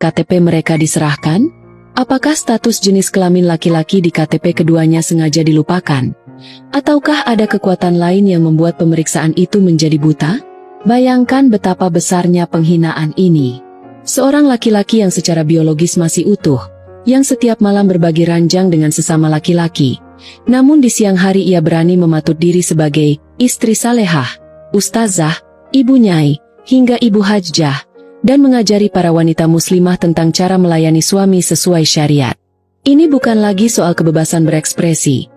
KTP mereka diserahkan? Apakah status jenis kelamin laki-laki di KTP keduanya sengaja dilupakan? Ataukah ada kekuatan lain yang membuat pemeriksaan itu menjadi buta? Bayangkan betapa besarnya penghinaan ini. Seorang laki-laki yang secara biologis masih utuh, yang setiap malam berbagi ranjang dengan sesama laki-laki. Namun di siang hari ia berani mematut diri sebagai istri salehah, ustazah, ibu nyai, hingga ibu hajjah, dan mengajari para wanita muslimah tentang cara melayani suami sesuai syariat. Ini bukan lagi soal kebebasan berekspresi.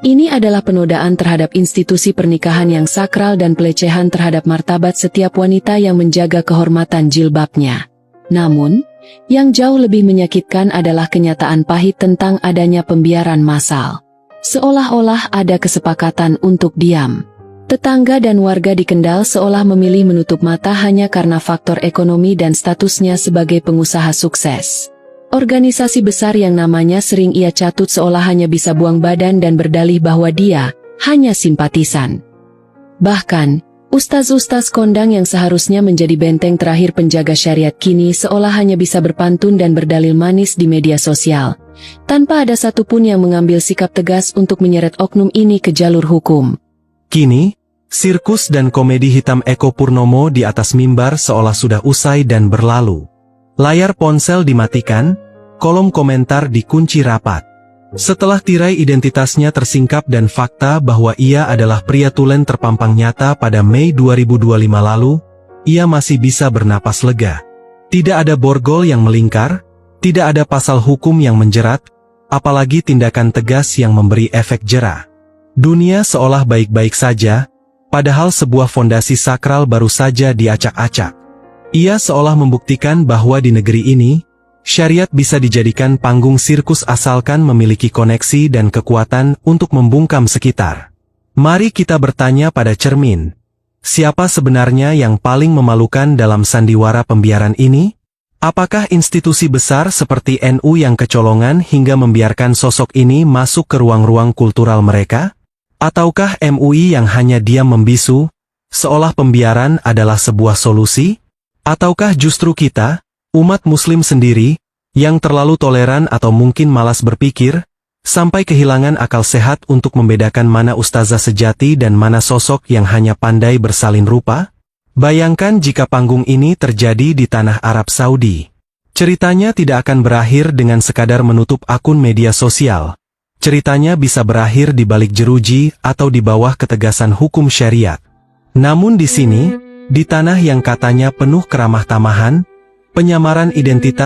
Ini adalah penodaan terhadap institusi pernikahan yang sakral dan pelecehan terhadap martabat setiap wanita yang menjaga kehormatan jilbabnya. Namun, yang jauh lebih menyakitkan adalah kenyataan pahit tentang adanya pembiaran massal. Seolah-olah ada kesepakatan untuk diam. Tetangga dan warga di Kendal seolah memilih menutup mata hanya karena faktor ekonomi dan statusnya sebagai pengusaha sukses. Organisasi besar yang namanya sering ia catut seolah hanya bisa buang badan dan berdalih bahwa dia hanya simpatisan. Bahkan, ustaz-ustaz kondang yang seharusnya menjadi benteng terakhir penjaga syariat kini seolah hanya bisa berpantun dan berdalil manis di media sosial, tanpa ada satupun yang mengambil sikap tegas untuk menyeret oknum ini ke jalur hukum. Kini, sirkus dan komedi hitam Eko Purnomo di atas mimbar seolah sudah usai dan berlalu. Layar ponsel dimatikan, kolom komentar dikunci rapat. Setelah tirai identitasnya tersingkap dan fakta bahwa ia adalah pria tulen terpampang nyata pada Mei 2025 lalu, ia masih bisa bernapas lega. Tidak ada borgol yang melingkar, tidak ada pasal hukum yang menjerat, apalagi tindakan tegas yang memberi efek jera. Dunia seolah baik-baik saja, padahal sebuah fondasi sakral baru saja diacak-acak. Ia seolah membuktikan bahwa di negeri ini, syariat bisa dijadikan panggung sirkus asalkan memiliki koneksi dan kekuatan untuk membungkam sekitar. Mari kita bertanya pada cermin. Siapa sebenarnya yang paling memalukan dalam sandiwara pembiaran ini? Apakah institusi besar seperti NU yang kecolongan hingga membiarkan sosok ini masuk ke ruang-ruang kultural mereka? Ataukah MUI yang hanya diam membisu, seolah pembiaran adalah sebuah solusi? Ataukah justru kita, umat muslim sendiri, yang terlalu toleran atau mungkin malas berpikir, sampai kehilangan akal sehat untuk membedakan mana ustazah sejati dan mana sosok yang hanya pandai bersalin rupa? Bayangkan jika panggung ini terjadi di tanah Arab Saudi. Ceritanya tidak akan berakhir dengan sekadar menutup akun media sosial. Ceritanya bisa berakhir di balik jeruji atau di bawah ketegasan hukum syariat. Namun di sini, di tanah yang katanya penuh keramah tamahan, penyamaran identitas